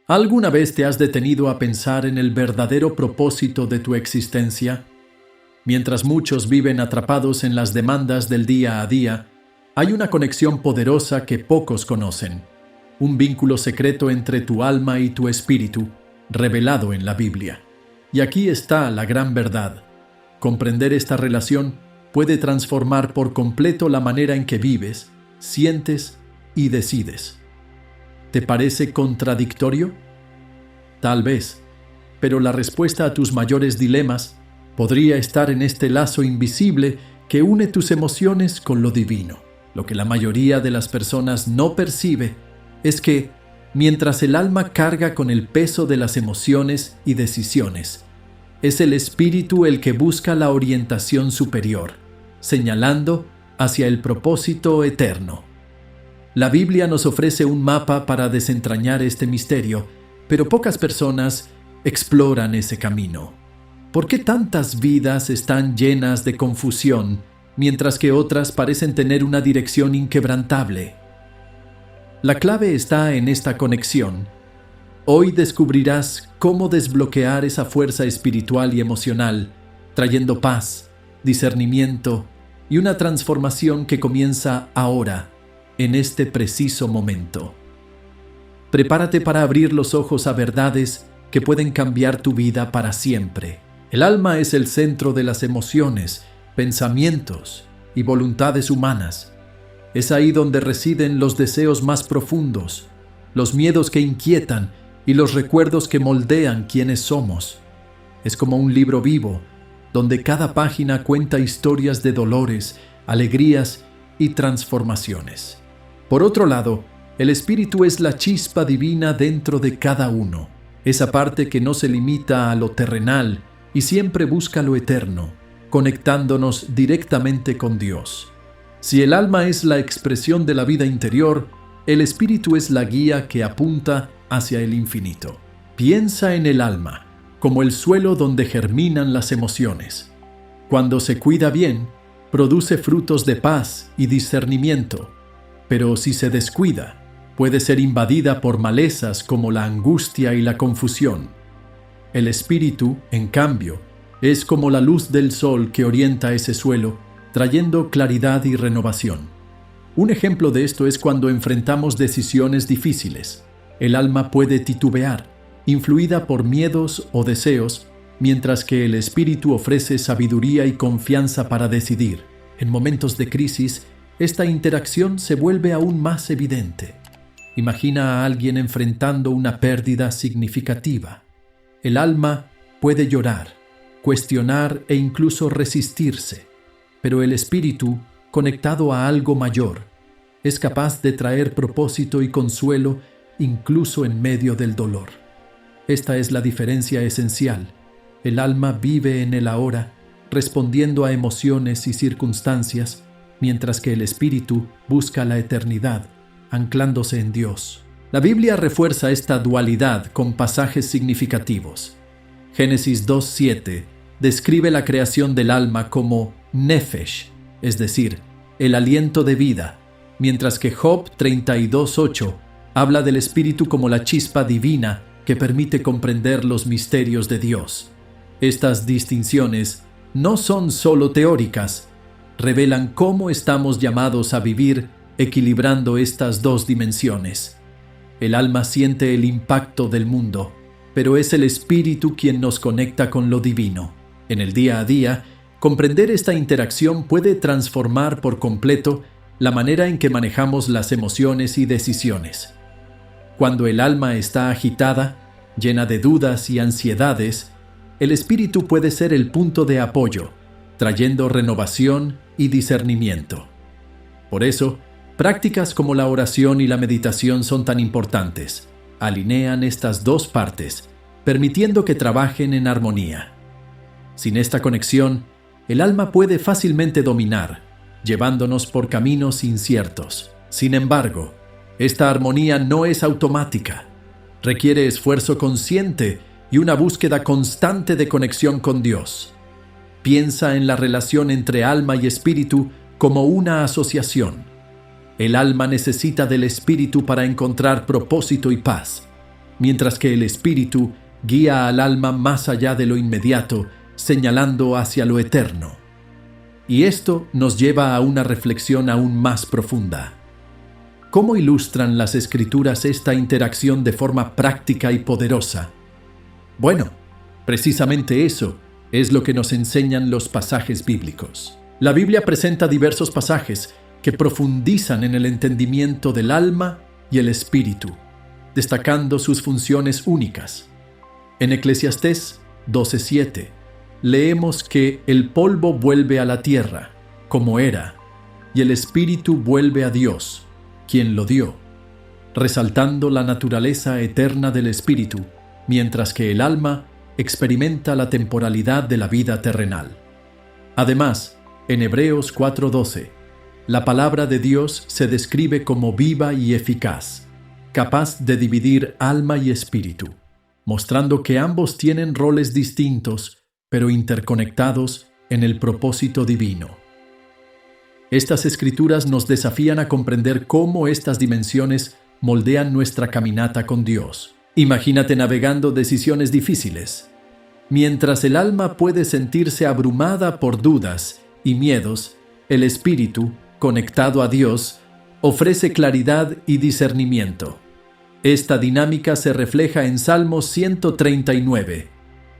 ¿Alguna vez te has detenido a pensar en el verdadero propósito de tu existencia? Mientras muchos viven atrapados en las demandas del día a día, hay una conexión poderosa que pocos conocen, un vínculo secreto entre tu alma y tu espíritu, revelado en la Biblia. Y aquí está la gran verdad. Comprender esta relación puede transformar por completo la manera en que vives, sientes y decides. ¿Te parece contradictorio? Tal vez, pero la respuesta a tus mayores dilemas podría estar en este lazo invisible que une tus emociones con lo divino. Lo que la mayoría de las personas no percibe es que, mientras el alma carga con el peso de las emociones y decisiones, es el espíritu el que busca la orientación superior, señalando hacia el propósito eterno. La Biblia nos ofrece un mapa para desentrañar este misterio, pero pocas personas exploran ese camino. ¿Por qué tantas vidas están llenas de confusión, mientras que otras parecen tener una dirección inquebrantable? La clave está en esta conexión. Hoy descubrirás cómo desbloquear esa fuerza espiritual y emocional, trayendo paz, discernimiento y una transformación que comienza ahora, en este preciso momento. Prepárate para abrir los ojos a verdades que pueden cambiar tu vida para siempre. El alma es el centro de las emociones, pensamientos y voluntades humanas. Es ahí donde residen los deseos más profundos, los miedos que inquietan y los recuerdos que moldean quiénes somos. Es como un libro vivo, donde cada página cuenta historias de dolores, alegrías y transformaciones. Por otro lado, el espíritu es la chispa divina dentro de cada uno, esa parte que no se limita a lo terrenal y siempre busca lo eterno, conectándonos directamente con Dios. Si el alma es la expresión de la vida interior, el espíritu es la guía que apunta hacia el infinito. Piensa en el alma como el suelo donde germinan las emociones. Cuando se cuida bien, produce frutos de paz y discernimiento, pero si se descuida, puede ser invadida por malezas como la angustia y la confusión. El espíritu, en cambio, es como la luz del sol que orienta ese suelo, trayendo claridad y renovación. Un ejemplo de esto es cuando enfrentamos decisiones difíciles. El alma puede titubear, influida por miedos o deseos, mientras que el espíritu ofrece sabiduría y confianza para decidir. En momentos de crisis, esta interacción se vuelve aún más evidente. Imagina a alguien enfrentando una pérdida significativa. El alma puede llorar, cuestionar e incluso resistirse, pero el espíritu, conectado a algo mayor, es capaz de traer propósito y consuelo incluso en medio del dolor. Esta es la diferencia esencial. El alma vive en el ahora, respondiendo a emociones y circunstancias, mientras que el espíritu busca la eternidad, anclándose en Dios. La Biblia refuerza esta dualidad con pasajes significativos. Génesis 2:7 describe la creación del alma como nefesh, es decir, el aliento de vida, mientras que Job 32:8 habla del espíritu como la chispa divina que permite comprender los misterios de Dios. Estas distinciones no son solo teóricas, revelan cómo estamos llamados a vivir equilibrando estas dos dimensiones. El alma siente el impacto del mundo, pero es el espíritu quien nos conecta con lo divino. En el día a día, comprender esta interacción puede transformar por completo la manera en que manejamos las emociones y decisiones. Cuando el alma está agitada, llena de dudas y ansiedades, el espíritu puede ser el punto de apoyo, trayendo renovación y discernimiento. Por eso, prácticas como la oración y la meditación son tan importantes. Alinean estas dos partes, permitiendo que trabajen en armonía. Sin esta conexión, el alma puede fácilmente dominar, llevándonos por caminos inciertos. Sin embargo, esta armonía no es automática. Requiere esfuerzo consciente y una búsqueda constante de conexión con Dios. Piensa en la relación entre alma y espíritu como una asociación. El alma necesita del espíritu para encontrar propósito y paz. mientras que el espíritu guía al alma más allá de lo inmediato, señalando hacia lo eterno. Y esto nos lleva a una reflexión aún más profunda. ¿Cómo ilustran las Escrituras esta interacción de forma práctica y poderosa? Bueno, precisamente eso es lo que nos enseñan los pasajes bíblicos. La Biblia presenta diversos pasajes que profundizan en el entendimiento del alma y el espíritu, destacando sus funciones únicas. En Eclesiastés 12:7 leemos que el polvo vuelve a la tierra, como era, y el espíritu vuelve a Dios, quien lo dio, resaltando la naturaleza eterna del espíritu, mientras que el alma experimenta la temporalidad de la vida terrenal. Además, en Hebreos 4:12, la palabra de Dios se describe como viva y eficaz, capaz de dividir alma y espíritu, mostrando que ambos tienen roles distintos, pero interconectados en el propósito divino. Estas escrituras nos desafían a comprender cómo estas dimensiones moldean nuestra caminata con Dios. Imagínate navegando decisiones difíciles. Mientras el alma puede sentirse abrumada por dudas y miedos, el espíritu, conectado a Dios, ofrece claridad y discernimiento. Esta dinámica se refleja en Salmos 139,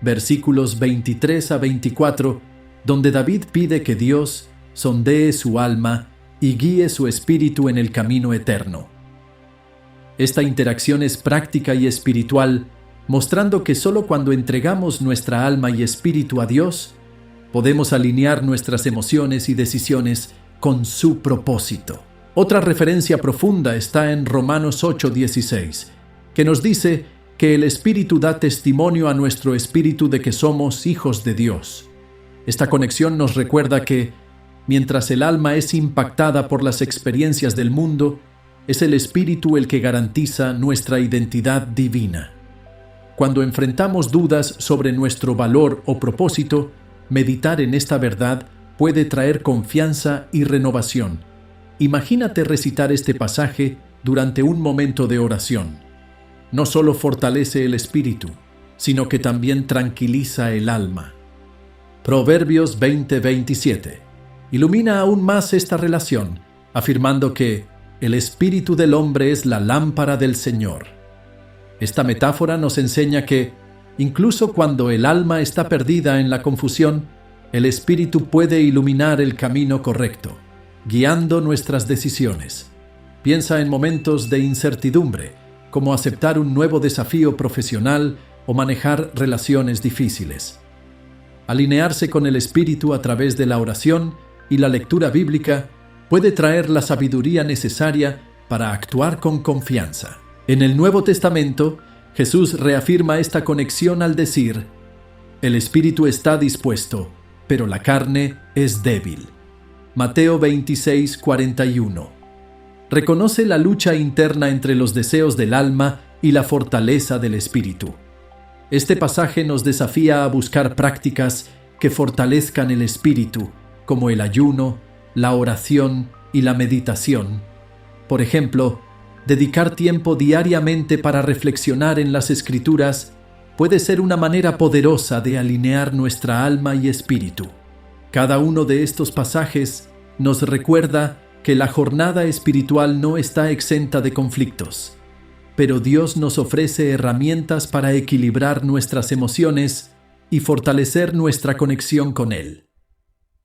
versículos 23 a 24, donde David pide que Dios sondee su alma y guíe su espíritu en el camino eterno. Esta interacción es práctica y espiritual, mostrando que solo cuando entregamos nuestra alma y espíritu a Dios, podemos alinear nuestras emociones y decisiones con su propósito. Otra referencia profunda está en Romanos 8:16, que nos dice que el Espíritu da testimonio a nuestro espíritu de que somos hijos de Dios. Esta conexión nos recuerda que, mientras el alma es impactada por las experiencias del mundo, es el espíritu el que garantiza nuestra identidad divina. Cuando enfrentamos dudas sobre nuestro valor o propósito, meditar en esta verdad puede traer confianza y renovación. Imagínate recitar este pasaje durante un momento de oración. No solo fortalece el espíritu, sino que también tranquiliza el alma. Proverbios 20:27 ilumina aún más esta relación, afirmando que el espíritu del hombre es la lámpara del Señor. Esta metáfora nos enseña que, incluso cuando el alma está perdida en la confusión, el espíritu puede iluminar el camino correcto, guiando nuestras decisiones. Piensa en momentos de incertidumbre, como aceptar un nuevo desafío profesional o manejar relaciones difíciles. Alinearse con el espíritu a través de la oración y la lectura bíblica puede traer la sabiduría necesaria para actuar con confianza. En el Nuevo Testamento, Jesús reafirma esta conexión al decir: el espíritu está dispuesto, pero la carne es débil. Mateo 26:41. Reconoce la lucha interna entre los deseos del alma y la fortaleza del espíritu. Este pasaje nos desafía a buscar prácticas que fortalezcan el espíritu, como el ayuno, la oración y la meditación. Por ejemplo, dedicar tiempo diariamente para reflexionar en las Escrituras puede ser una manera poderosa de alinear nuestra alma y espíritu. Cada uno de estos pasajes nos recuerda que la jornada espiritual no está exenta de conflictos, pero Dios nos ofrece herramientas para equilibrar nuestras emociones y fortalecer nuestra conexión con Él.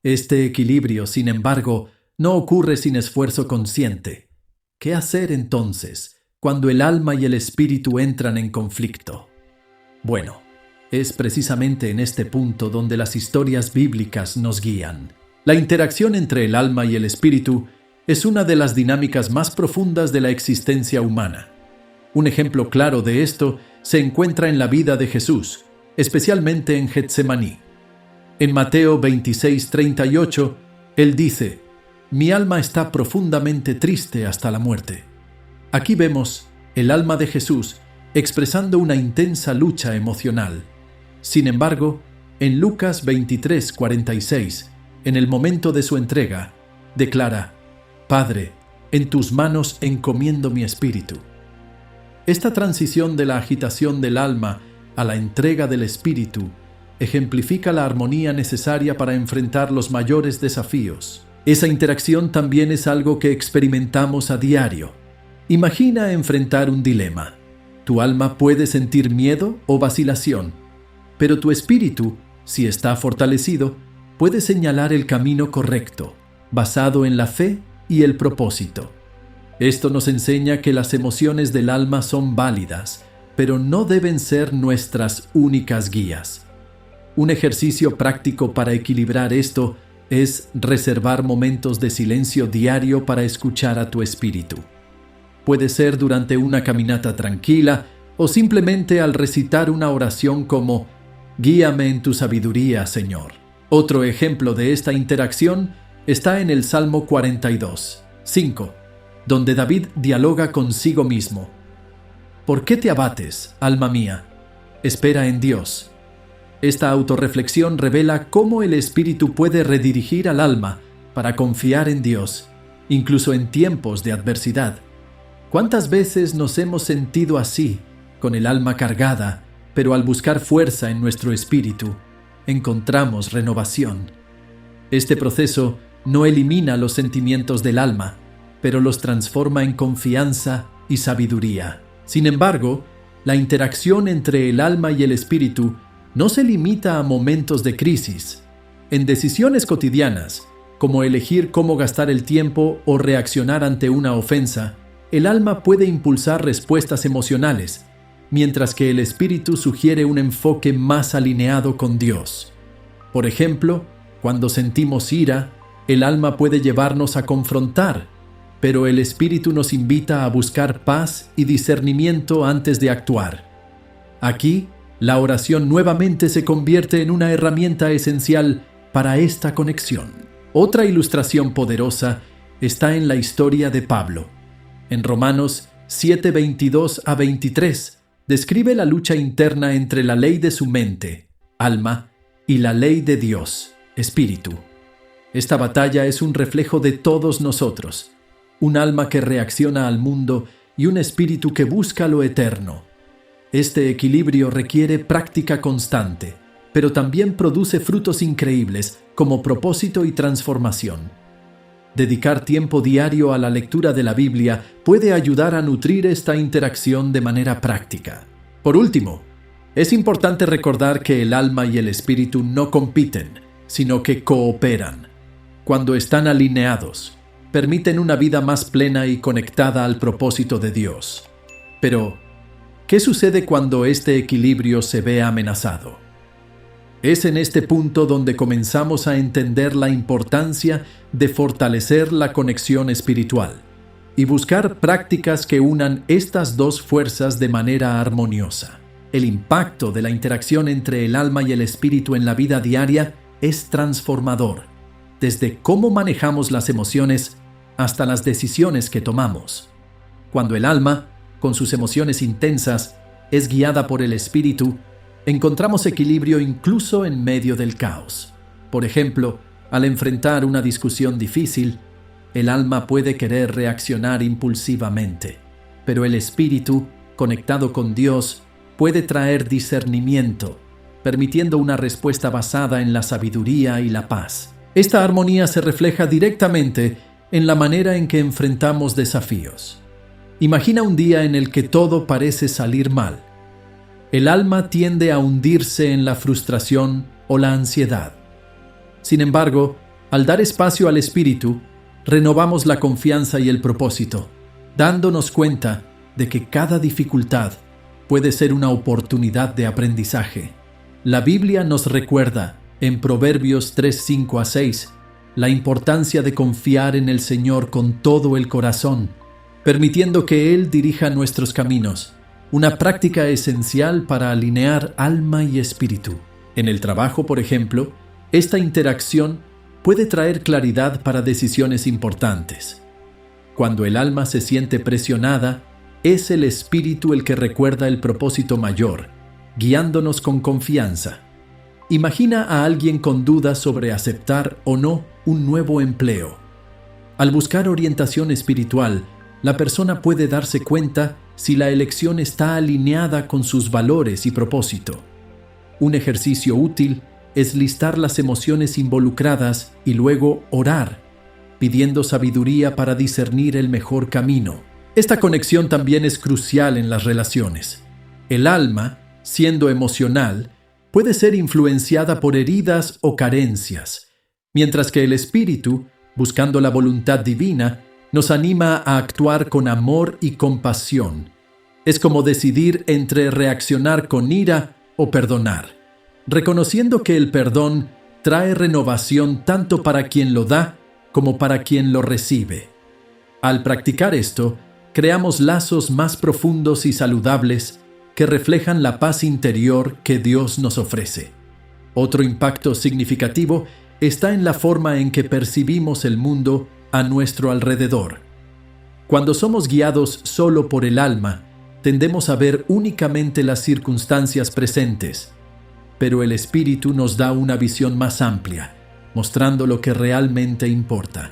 Este equilibrio, sin embargo, no ocurre sin esfuerzo consciente. ¿Qué hacer entonces cuando el alma y el espíritu entran en conflicto? Bueno, es precisamente en este punto donde las historias bíblicas nos guían. La interacción entre el alma y el espíritu es una de las dinámicas más profundas de la existencia humana. Un ejemplo claro de esto se encuentra en la vida de Jesús, especialmente en Getsemaní. En Mateo 26:38, Él dice: «Mi alma está profundamente triste hasta la muerte». Aquí vemos el alma de Jesús expresando una intensa lucha emocional. Sin embargo, en Lucas 23:46, en el momento de su entrega, declara: «Padre, en tus manos encomiendo mi espíritu». Esta transición de la agitación del alma a la entrega del espíritu ejemplifica la armonía necesaria para enfrentar los mayores desafíos. Esa interacción también es algo que experimentamos a diario. Imagina enfrentar un dilema. Tu alma puede sentir miedo o vacilación, pero tu espíritu, si está fortalecido, puede señalar el camino correcto, basado en la fe y el propósito. Esto nos enseña que las emociones del alma son válidas, pero no deben ser nuestras únicas guías. Un ejercicio práctico para equilibrar esto es reservar momentos de silencio diario para escuchar a tu espíritu. Puede ser durante una caminata tranquila o simplemente al recitar una oración como «Guíame en tu sabiduría, Señor». Otro ejemplo de esta interacción está en el Salmo 42, 5, donde David dialoga consigo mismo. ¿Por qué te abates, alma mía? Espera en Dios. Esta autorreflexión revela cómo el espíritu puede redirigir al alma para confiar en Dios, incluso en tiempos de adversidad. ¿Cuántas veces nos hemos sentido así, con el alma cargada, pero al buscar fuerza en nuestro espíritu, encontramos renovación? Este proceso no elimina los sentimientos del alma, pero los transforma en confianza y sabiduría. Sin embargo, la interacción entre el alma y el espíritu no se limita a momentos de crisis. En decisiones cotidianas, como elegir cómo gastar el tiempo o reaccionar ante una ofensa, el alma puede impulsar respuestas emocionales, mientras que el espíritu sugiere un enfoque más alineado con Dios. Por ejemplo, cuando sentimos ira, el alma puede llevarnos a confrontar, pero el espíritu nos invita a buscar paz y discernimiento antes de actuar. Aquí, la oración nuevamente se convierte en una herramienta esencial para esta conexión. Otra ilustración poderosa está en la historia de Pablo. En Romanos 7:22-23, describe la lucha interna entre la ley de su mente, alma, y la ley de Dios, espíritu. Esta batalla es un reflejo de todos nosotros, un alma que reacciona al mundo y un espíritu que busca lo eterno. Este equilibrio requiere práctica constante, pero también produce frutos increíbles como propósito y transformación. Dedicar tiempo diario a la lectura de la Biblia puede ayudar a nutrir esta interacción de manera práctica. Por último, es importante recordar que el alma y el espíritu no compiten, sino que cooperan. Cuando están alineados, permiten una vida más plena y conectada al propósito de Dios. Pero, ¿qué sucede cuando este equilibrio se ve amenazado? Es en este punto donde comenzamos a entender la importancia de fortalecer la conexión espiritual y buscar prácticas que unan estas dos fuerzas de manera armoniosa. El impacto de la interacción entre el alma y el espíritu en la vida diaria es transformador, desde cómo manejamos las emociones hasta las decisiones que tomamos. Cuando el alma, con sus emociones intensas, es guiada por el espíritu, encontramos equilibrio incluso en medio del caos. Por ejemplo, al enfrentar una discusión difícil, el alma puede querer reaccionar impulsivamente, pero el espíritu, conectado con Dios, puede traer discernimiento, permitiendo una respuesta basada en la sabiduría y la paz. Esta armonía se refleja directamente en la manera en que enfrentamos desafíos. Imagina un día en el que todo parece salir mal. El alma tiende a hundirse en la frustración o la ansiedad. Sin embargo, al dar espacio al espíritu, renovamos la confianza y el propósito, dándonos cuenta de que cada dificultad puede ser una oportunidad de aprendizaje. La Biblia nos recuerda, en Proverbios 3:5-6, la importancia de confiar en el Señor con todo el corazón, permitiendo que Él dirija nuestros caminos, una práctica esencial para alinear alma y espíritu. En el trabajo, por ejemplo, esta interacción puede traer claridad para decisiones importantes. Cuando el alma se siente presionada, es el espíritu el que recuerda el propósito mayor, guiándonos con confianza. Imagina a alguien con dudas sobre aceptar o no un nuevo empleo. Al buscar orientación espiritual, la persona puede darse cuenta si la elección está alineada con sus valores y propósito. Un ejercicio útil es listar las emociones involucradas y luego orar, pidiendo sabiduría para discernir el mejor camino. Esta conexión también es crucial en las relaciones. El alma, siendo emocional, puede ser influenciada por heridas o carencias, mientras que el espíritu, buscando la voluntad divina, nos anima a actuar con amor y compasión. Es como decidir entre reaccionar con ira o perdonar, reconociendo que el perdón trae renovación tanto para quien lo da como para quien lo recibe. Al practicar esto, creamos lazos más profundos y saludables que reflejan la paz interior que Dios nos ofrece. Otro impacto significativo está en la forma en que percibimos el mundo a nuestro alrededor. Cuando somos guiados solo por el alma, tendemos a ver únicamente las circunstancias presentes, pero el Espíritu nos da una visión más amplia, mostrando lo que realmente importa.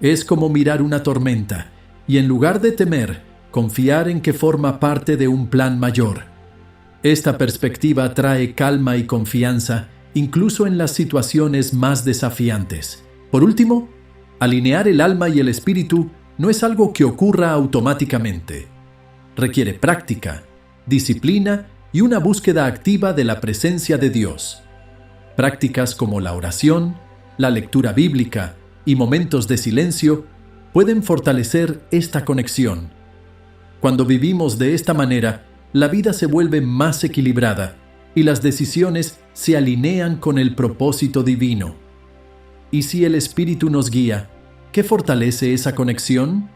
Es como mirar una tormenta, y en lugar de temer, confiar en que forma parte de un plan mayor. Esta perspectiva trae calma y confianza, incluso en las situaciones más desafiantes. Por último, alinear el alma y el espíritu no es algo que ocurra automáticamente. Requiere práctica, disciplina y una búsqueda activa de la presencia de Dios. Prácticas como la oración, la lectura bíblica y momentos de silencio pueden fortalecer esta conexión. Cuando vivimos de esta manera, la vida se vuelve más equilibrada y las decisiones se alinean con el propósito divino. ¿Y si el Espíritu nos guía, qué fortalece esa conexión?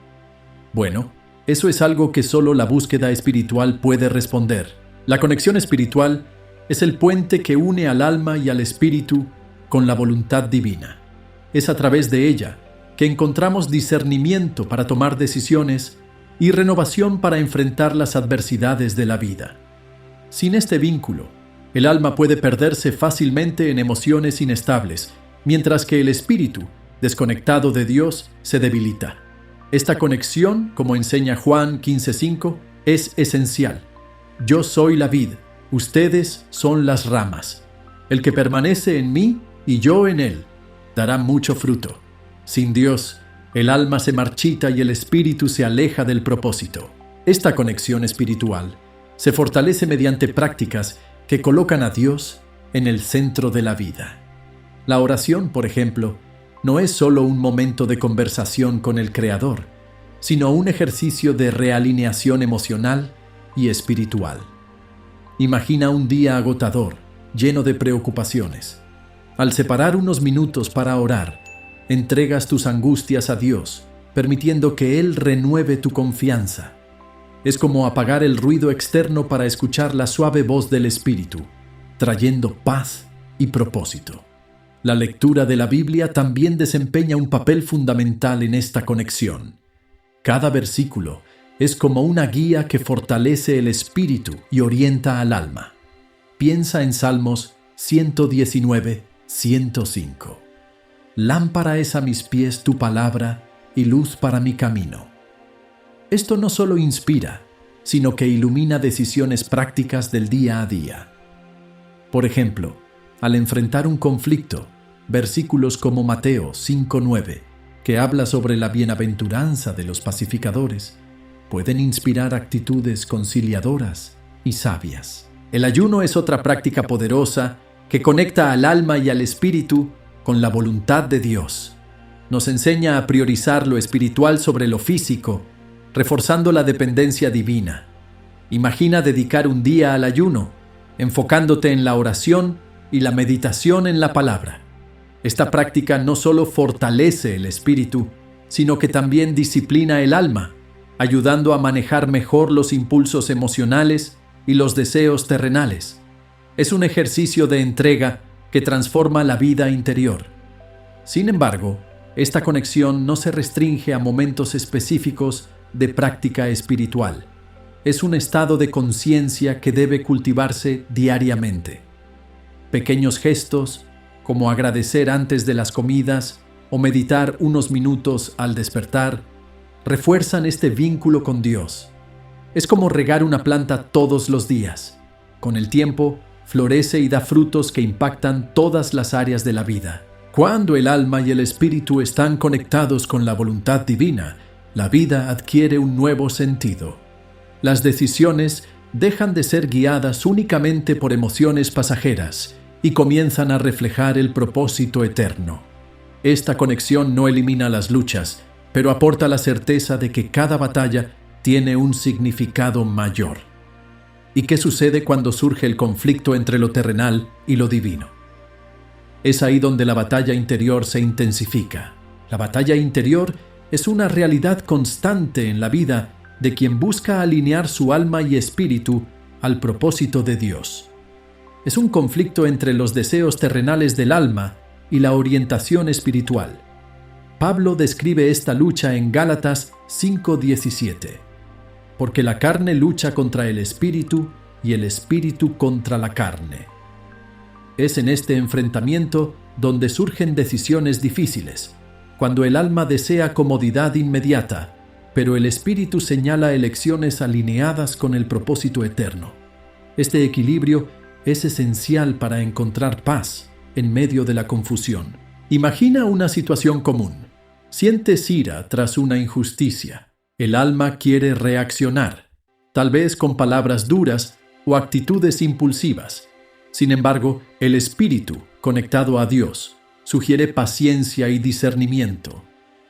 Bueno, eso es algo que solo la búsqueda espiritual puede responder. La conexión espiritual es el puente que une al alma y al espíritu con la voluntad divina. Es a través de ella que encontramos discernimiento para tomar decisiones y renovación para enfrentar las adversidades de la vida. Sin este vínculo, el alma puede perderse fácilmente en emociones inestables, mientras que el espíritu, desconectado de Dios, se debilita. Esta conexión, como enseña Juan 15:5, es esencial. Yo soy la vid, ustedes son las ramas. El que permanece en mí y yo en él, dará mucho fruto. Sin Dios, el alma se marchita y el espíritu se aleja del propósito. Esta conexión espiritual se fortalece mediante prácticas que colocan a Dios en el centro de la vida. La oración, por ejemplo, no es solo un momento de conversación con el Creador, sino un ejercicio de realineación emocional y espiritual. Imagina un día agotador, lleno de preocupaciones. Al separar unos minutos para orar, entregas tus angustias a Dios, permitiendo que Él renueve tu confianza. Es como apagar el ruido externo para escuchar la suave voz del Espíritu, trayendo paz y propósito. La lectura de la Biblia también desempeña un papel fundamental en esta conexión. Cada versículo es como una guía que fortalece el espíritu y orienta al alma. Piensa en Salmos 119, 105. Lámpara es a mis pies tu palabra y luz para mi camino. Esto no solo inspira, sino que ilumina decisiones prácticas del día a día. Por ejemplo, al enfrentar un conflicto, versículos como Mateo 5:9, que habla sobre la bienaventuranza de los pacificadores, pueden inspirar actitudes conciliadoras y sabias. El ayuno es otra práctica poderosa que conecta al alma y al espíritu con la voluntad de Dios. Nos enseña a priorizar lo espiritual sobre lo físico, reforzando la dependencia divina. Imagina dedicar un día al ayuno, enfocándote en la oración y la meditación en la palabra. Esta práctica no solo fortalece el espíritu, sino que también disciplina el alma, ayudando a manejar mejor los impulsos emocionales y los deseos terrenales. Es un ejercicio de entrega que transforma la vida interior. Sin embargo, esta conexión no se restringe a momentos específicos de práctica espiritual. Es un estado de conciencia que debe cultivarse diariamente. Pequeños gestos, como agradecer antes de las comidas o meditar unos minutos al despertar, refuerzan este vínculo con Dios. Es como regar una planta todos los días. Con el tiempo, florece y da frutos que impactan todas las áreas de la vida. Cuando el alma y el espíritu están conectados con la voluntad divina, la vida adquiere un nuevo sentido. Las decisiones dejan de ser guiadas únicamente por emociones pasajeras y comienzan a reflejar el propósito eterno. Esta conexión no elimina las luchas, pero aporta la certeza de que cada batalla tiene un significado mayor. ¿Y qué sucede cuando surge el conflicto entre lo terrenal y lo divino? Es ahí donde la batalla interior se intensifica. La batalla interior es una realidad constante en la vida de quien busca alinear su alma y espíritu al propósito de Dios. Es un conflicto entre los deseos terrenales del alma y la orientación espiritual. Pablo describe esta lucha en Gálatas 5:17. Porque la carne lucha contra el espíritu y el espíritu contra la carne. Es en este enfrentamiento donde surgen decisiones difíciles, cuando el alma desea comodidad inmediata, pero el espíritu señala elecciones alineadas con el propósito eterno. Este equilibrio es esencial para encontrar paz en medio de la confusión. Imagina una situación común. Sientes ira tras una injusticia. El alma quiere reaccionar, tal vez con palabras duras o actitudes impulsivas. Sin embargo, el espíritu, conectado a Dios, sugiere paciencia y discernimiento.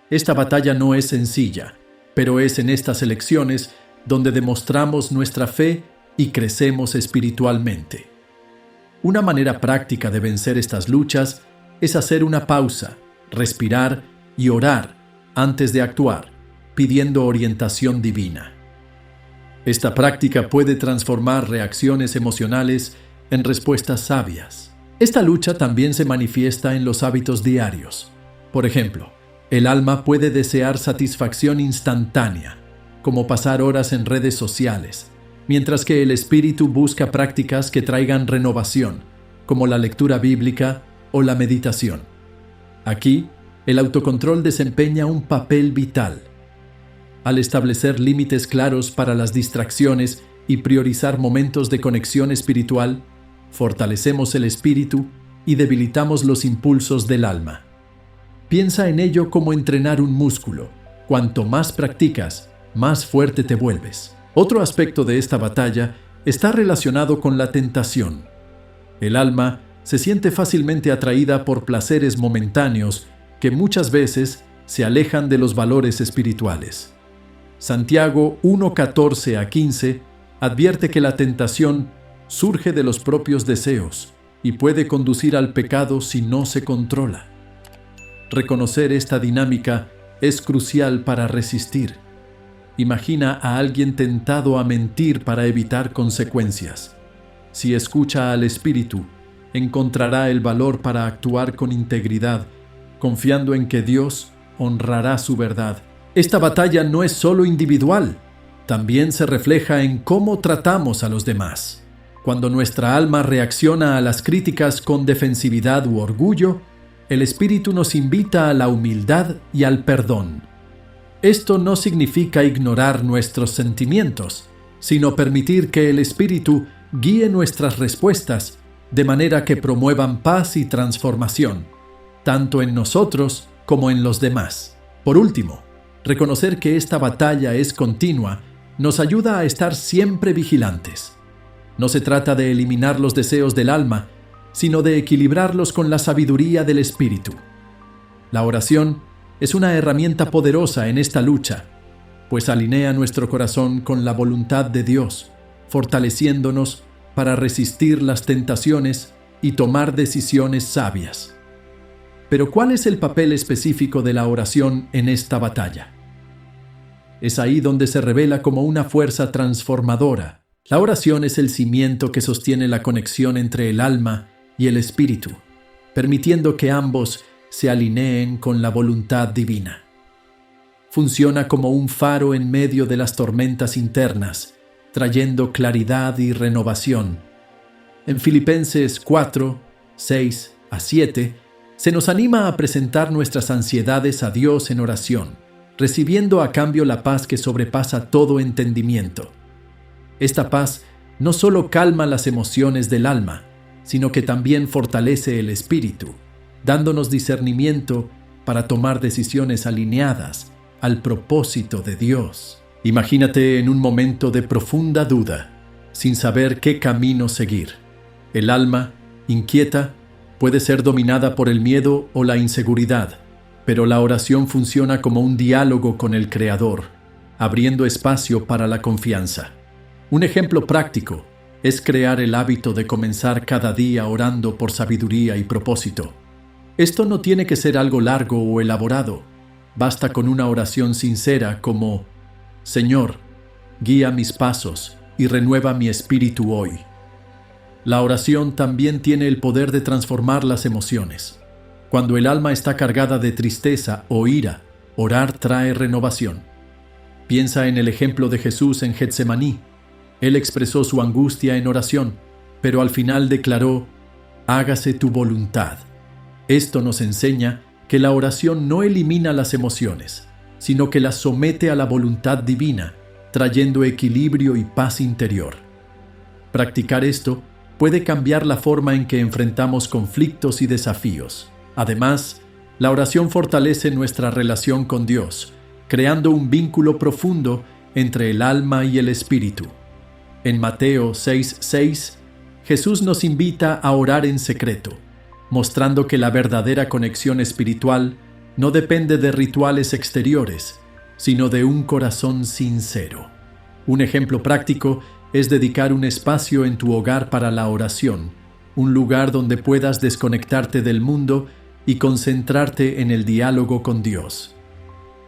Esta batalla no es sencilla, pero es en estas elecciones donde demostramos nuestra fe y crecemos espiritualmente. Una manera práctica de vencer estas luchas es hacer una pausa, respirar y orar antes de actuar, pidiendo orientación divina. Esta práctica puede transformar reacciones emocionales en respuestas sabias. Esta lucha también se manifiesta en los hábitos diarios. Por ejemplo, el alma puede desear satisfacción instantánea, como pasar horas en redes sociales, mientras que el espíritu busca prácticas que traigan renovación, como la lectura bíblica o la meditación. Aquí, el autocontrol desempeña un papel vital. Al establecer límites claros para las distracciones y priorizar momentos de conexión espiritual, fortalecemos el espíritu y debilitamos los impulsos del alma. Piensa en ello como entrenar un músculo. Cuanto más practicas, más fuerte te vuelves. Otro aspecto de esta batalla está relacionado con la tentación. El alma se siente fácilmente atraída por placeres momentáneos que muchas veces se alejan de los valores espirituales. Santiago 1:14-15 advierte que la tentación surge de los propios deseos y puede conducir al pecado si no se controla. Reconocer esta dinámica es crucial para resistir. Imagina a alguien tentado a mentir para evitar consecuencias. Si escucha al Espíritu, encontrará el valor para actuar con integridad, confiando en que Dios honrará su verdad. Esta batalla no es solo individual, también se refleja en cómo tratamos a los demás. Cuando nuestra alma reacciona a las críticas con defensividad u orgullo, el Espíritu nos invita a la humildad y al perdón. Esto no significa ignorar nuestros sentimientos, sino permitir que el Espíritu guíe nuestras respuestas de manera que promuevan paz y transformación, tanto en nosotros como en los demás. Por último, reconocer que esta batalla es continua nos ayuda a estar siempre vigilantes. No se trata de eliminar los deseos del alma, sino de equilibrarlos con la sabiduría del Espíritu. La oración es una herramienta poderosa en esta lucha, pues alinea nuestro corazón con la voluntad de Dios, fortaleciéndonos para resistir las tentaciones y tomar decisiones sabias. Pero ¿cuál es el papel específico de la oración en esta batalla? Es ahí donde se revela como una fuerza transformadora. La oración es el cimiento que sostiene la conexión entre el alma y el espíritu, permitiendo que ambos se alineen con la voluntad divina. Funciona como un faro en medio de las tormentas internas, trayendo claridad y renovación. En Filipenses 4, 6-7, se nos anima a presentar nuestras ansiedades a Dios en oración, recibiendo a cambio la paz que sobrepasa todo entendimiento. Esta paz no solo calma las emociones del alma, sino que también fortalece el espíritu, dándonos discernimiento para tomar decisiones alineadas al propósito de Dios. Imagínate en un momento de profunda duda, sin saber qué camino seguir. El alma, inquieta, puede ser dominada por el miedo o la inseguridad, pero la oración funciona como un diálogo con el Creador, abriendo espacio para la confianza. Un ejemplo práctico es crear el hábito de comenzar cada día orando por sabiduría y propósito. Esto no tiene que ser algo largo o elaborado. Basta con una oración sincera como: Señor, guía mis pasos y renueva mi espíritu hoy. La oración también tiene el poder de transformar las emociones. Cuando el alma está cargada de tristeza o ira, orar trae renovación. Piensa en el ejemplo de Jesús en Getsemaní. Él expresó su angustia en oración, pero al final declaró: hágase tu voluntad. Esto nos enseña que la oración no elimina las emociones, sino que las somete a la voluntad divina, trayendo equilibrio y paz interior. Practicar esto puede cambiar la forma en que enfrentamos conflictos y desafíos. Además, la oración fortalece nuestra relación con Dios, creando un vínculo profundo entre el alma y el espíritu. En Mateo 6:6, Jesús nos invita a orar en secreto, mostrando que la verdadera conexión espiritual no depende de rituales exteriores, sino de un corazón sincero. Un ejemplo práctico es dedicar un espacio en tu hogar para la oración, un lugar donde puedas desconectarte del mundo y concentrarte en el diálogo con Dios.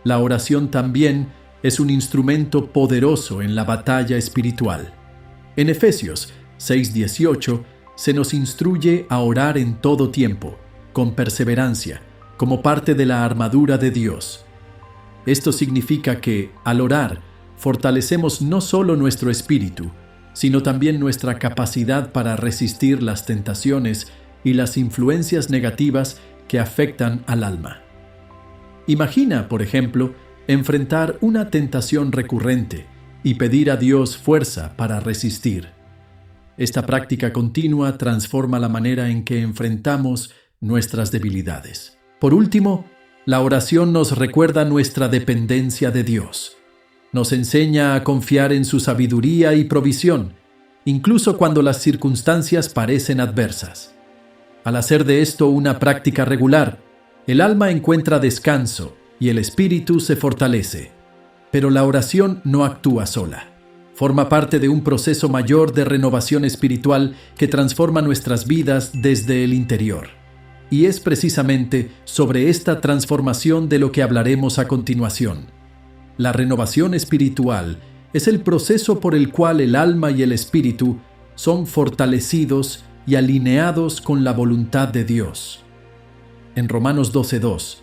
La oración también es un instrumento poderoso en la batalla espiritual. En Efesios 6:18 se nos instruye a orar en todo tiempo, con perseverancia, como parte de la armadura de Dios. Esto significa que, al orar, fortalecemos no solo nuestro espíritu, sino también nuestra capacidad para resistir las tentaciones y las influencias negativas que afectan al alma. Imagina, por ejemplo, enfrentar una tentación recurrente y pedir a Dios fuerza para resistir. Esta práctica continua transforma la manera en que enfrentamos nuestras debilidades. Por último, la oración nos recuerda nuestra dependencia de Dios. Nos enseña a confiar en su sabiduría y provisión, incluso cuando las circunstancias parecen adversas. Al hacer de esto una práctica regular, el alma encuentra descanso y el espíritu se fortalece. Pero la oración no actúa sola. Forma parte de un proceso mayor de renovación espiritual que transforma nuestras vidas desde el interior. Y es precisamente sobre esta transformación de lo que hablaremos a continuación. La renovación espiritual es el proceso por el cual el alma y el espíritu son fortalecidos y alineados con la voluntad de Dios. En Romanos 12:2,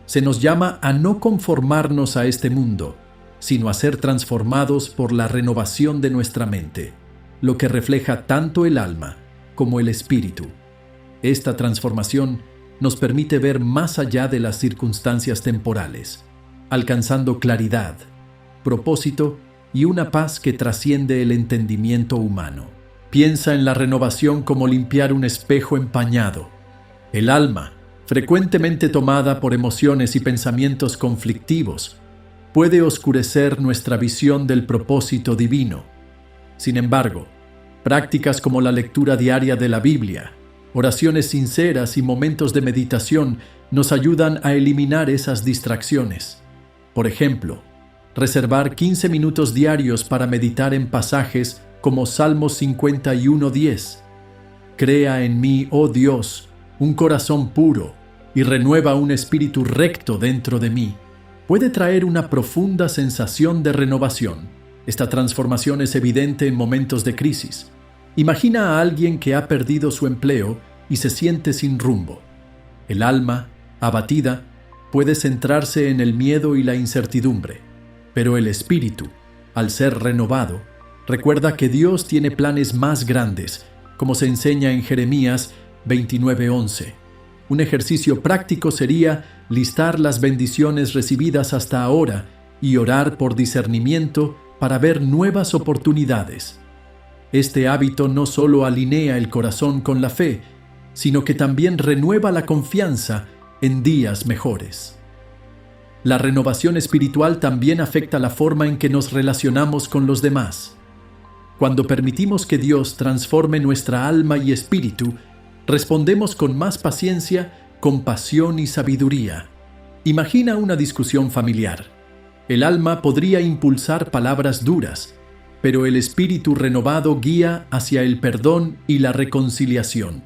se nos llama a no conformarnos a este mundo, sino a ser transformados por la renovación de nuestra mente, lo que refleja tanto el alma como el espíritu. Esta transformación nos permite ver más allá de las circunstancias temporales, alcanzando claridad, propósito y una paz que trasciende el entendimiento humano. Piensa en la renovación como limpiar un espejo empañado. El alma, frecuentemente tomada por emociones y pensamientos conflictivos, puede oscurecer nuestra visión del propósito divino. Sin embargo, prácticas como la lectura diaria de la Biblia, oraciones sinceras y momentos de meditación nos ayudan a eliminar esas distracciones. Por ejemplo, reservar 15 minutos diarios para meditar en pasajes como Salmos 51:10. Crea en mí, oh Dios, un corazón puro y renueva un espíritu recto dentro de mí. Puede traer una profunda sensación de renovación. Esta transformación es evidente en momentos de crisis. Imagina a alguien que ha perdido su empleo y se siente sin rumbo. El alma, abatida, puede centrarse en el miedo y la incertidumbre, pero el espíritu, al ser renovado, recuerda que Dios tiene planes más grandes, como se enseña en Jeremías 29:11. Un ejercicio práctico sería listar las bendiciones recibidas hasta ahora y orar por discernimiento para ver nuevas oportunidades. Este hábito no solo alinea el corazón con la fe, sino que también renueva la confianza en días mejores. La renovación espiritual también afecta la forma en que nos relacionamos con los demás. Cuando permitimos que Dios transforme nuestra alma y espíritu, respondemos con más paciencia, compasión y sabiduría. Imagina una discusión familiar. El alma podría impulsar palabras duras, pero el espíritu renovado guía hacia el perdón y la reconciliación.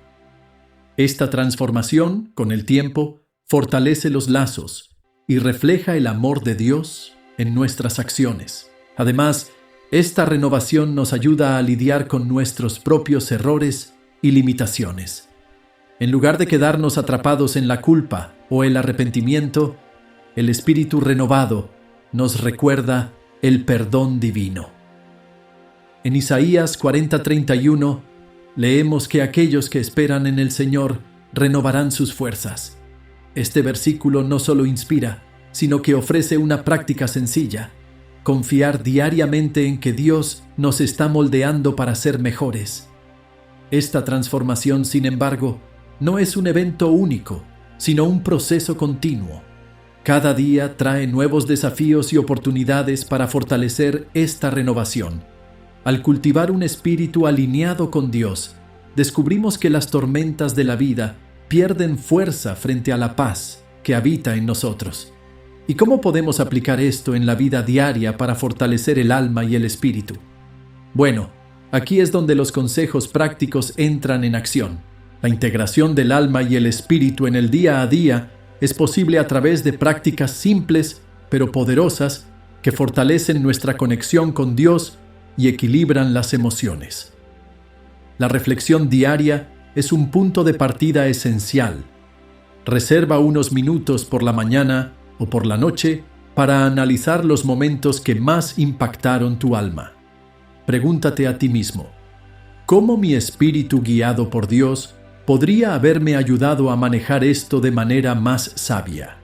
Esta transformación, con el tiempo, fortalece los lazos y refleja el amor de Dios en nuestras acciones. Además, esta renovación nos ayuda a lidiar con nuestros propios errores y limitaciones. En lugar de quedarnos atrapados en la culpa o el arrepentimiento, el espíritu renovado nos recuerda el perdón divino. En Isaías 40:31 leemos que aquellos que esperan en el Señor renovarán sus fuerzas. Este versículo no solo inspira, sino que ofrece una práctica sencilla: confiar diariamente en que Dios nos está moldeando para ser mejores. Esta transformación, sin embargo, no es un evento único, sino un proceso continuo. Cada día trae nuevos desafíos y oportunidades para fortalecer esta renovación. Al cultivar un espíritu alineado con Dios, descubrimos que las tormentas de la vida pierden fuerza frente a la paz que habita en nosotros. ¿Y cómo podemos aplicar esto en la vida diaria para fortalecer el alma y el espíritu? Bueno, aquí es donde los consejos prácticos entran en acción. La integración del alma y el espíritu en el día a día es posible a través de prácticas simples pero poderosas que fortalecen nuestra conexión con Dios y equilibran las emociones. La reflexión diaria es un punto de partida esencial. Reserva unos minutos por la mañana o por la noche para analizar los momentos que más impactaron tu alma. Pregúntate a ti mismo: ¿cómo mi espíritu guiado por Dios podría haberme ayudado a manejar esto de manera más sabia?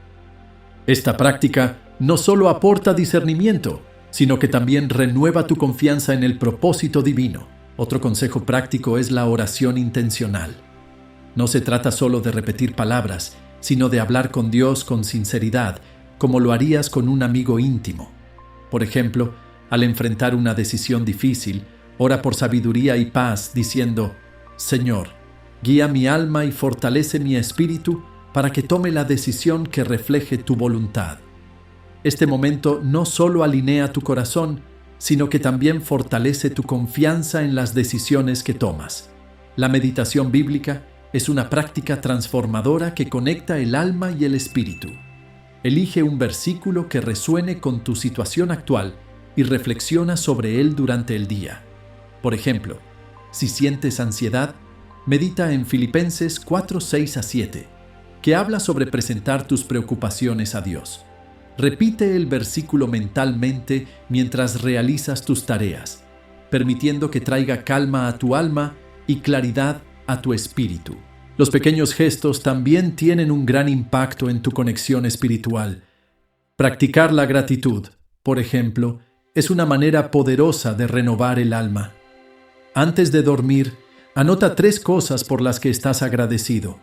Esta práctica no solo aporta discernimiento, sino que también renueva tu confianza en el propósito divino. Otro consejo práctico es la oración intencional. No se trata solo de repetir palabras, sino de hablar con Dios con sinceridad, como lo harías con un amigo íntimo. Por ejemplo, al enfrentar una decisión difícil, ora por sabiduría y paz, diciendo: Señor, guía mi alma y fortalece mi espíritu para que tome la decisión que refleje tu voluntad. Este momento no solo alinea tu corazón, sino que también fortalece tu confianza en las decisiones que tomas. La meditación bíblica es una práctica transformadora que conecta el alma y el espíritu. Elige un versículo que resuene con tu situación actual y reflexiona sobre él durante el día. Por ejemplo, si sientes ansiedad, medita en Filipenses 4:6-7, que habla sobre presentar tus preocupaciones a Dios. Repite el versículo mentalmente mientras realizas tus tareas, permitiendo que traiga calma a tu alma y claridad a tu espíritu. Los pequeños gestos también tienen un gran impacto en tu conexión espiritual. Practicar la gratitud, por ejemplo, es una manera poderosa de renovar el alma. Antes de dormir, anota 3 cosas por las que estás agradecido.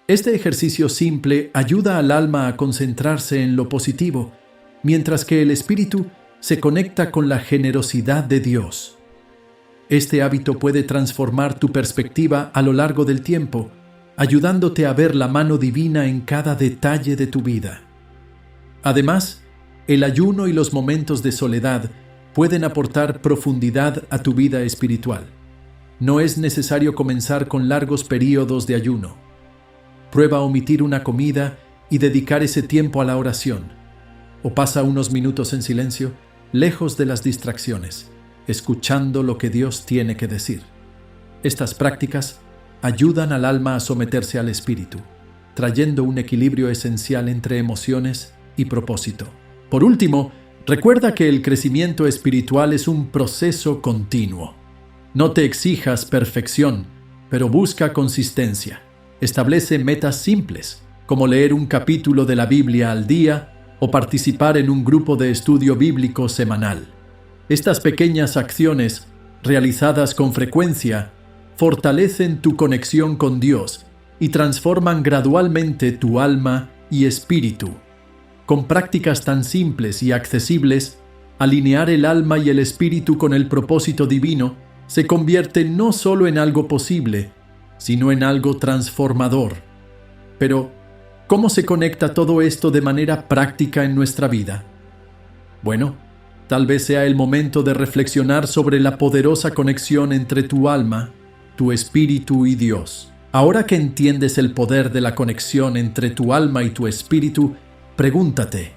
Este ejercicio simple ayuda al alma a concentrarse en lo positivo, mientras que el espíritu se conecta con la generosidad de Dios. Este hábito puede transformar tu perspectiva a lo largo del tiempo, ayudándote a ver la mano divina en cada detalle de tu vida. Además, el ayuno y los momentos de soledad pueden aportar profundidad a tu vida espiritual. No es necesario comenzar con largos períodos de ayuno. Prueba omitir una comida y dedicar ese tiempo a la oración. O pasa unos minutos en silencio, lejos de las distracciones, escuchando lo que Dios tiene que decir. Estas prácticas ayudan al alma a someterse al espíritu, trayendo un equilibrio esencial entre emociones y propósito. Por último, recuerda que el crecimiento espiritual es un proceso continuo. No te exijas perfección, pero busca consistencia. Establece metas simples, como leer un capítulo de la Biblia al día o participar en un grupo de estudio bíblico semanal. Estas pequeñas acciones, realizadas con frecuencia, fortalecen tu conexión con Dios y transforman gradualmente tu alma y espíritu. Con prácticas tan simples y accesibles, alinear el alma y el espíritu con el propósito divino se convierte no solo en algo posible, sino en algo transformador. Pero, ¿cómo se conecta todo esto de manera práctica en nuestra vida? Bueno, tal vez sea el momento de reflexionar sobre la poderosa conexión entre tu alma, tu espíritu y Dios. Ahora que entiendes el poder de la conexión entre tu alma y tu espíritu, pregúntate,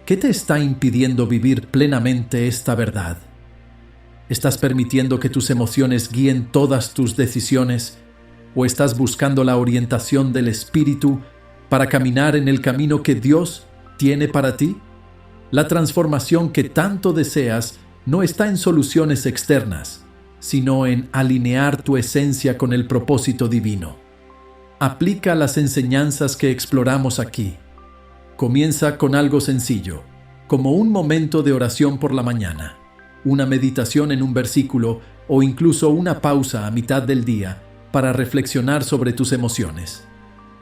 ¿qué te está impidiendo vivir plenamente esta verdad? ¿Estás permitiendo que tus emociones guíen todas tus decisiones? ¿O estás buscando la orientación del espíritu para caminar en el camino que Dios tiene para ti? La transformación que tanto deseas no está en soluciones externas, sino en alinear tu esencia con el propósito divino. Aplica las enseñanzas que exploramos aquí. Comienza con algo sencillo, como un momento de oración por la mañana, una meditación en un versículo o incluso una pausa a mitad del día para reflexionar sobre tus emociones.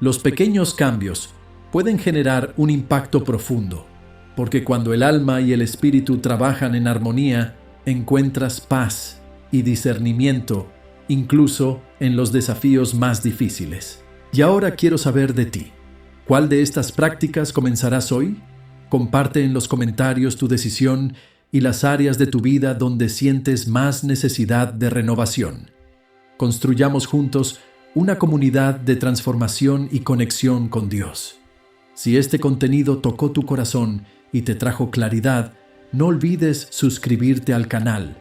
Los pequeños cambios pueden generar un impacto profundo, porque cuando el alma y el espíritu trabajan en armonía, encuentras paz y discernimiento, incluso en los desafíos más difíciles. Y ahora quiero saber de ti. ¿Cuál de estas prácticas comenzarás hoy? Comparte en los comentarios tu decisión y las áreas de tu vida donde sientes más necesidad de renovación. Construyamos juntos una comunidad de transformación y conexión con Dios. Si este contenido tocó tu corazón y te trajo claridad, no olvides suscribirte al canal.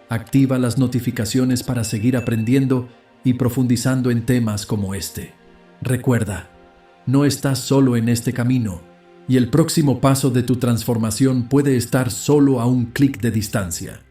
Activa las notificaciones para seguir aprendiendo y profundizando en temas como este. Recuerda, no estás solo en este camino, y el próximo paso de tu transformación puede estar solo a un clic de distancia.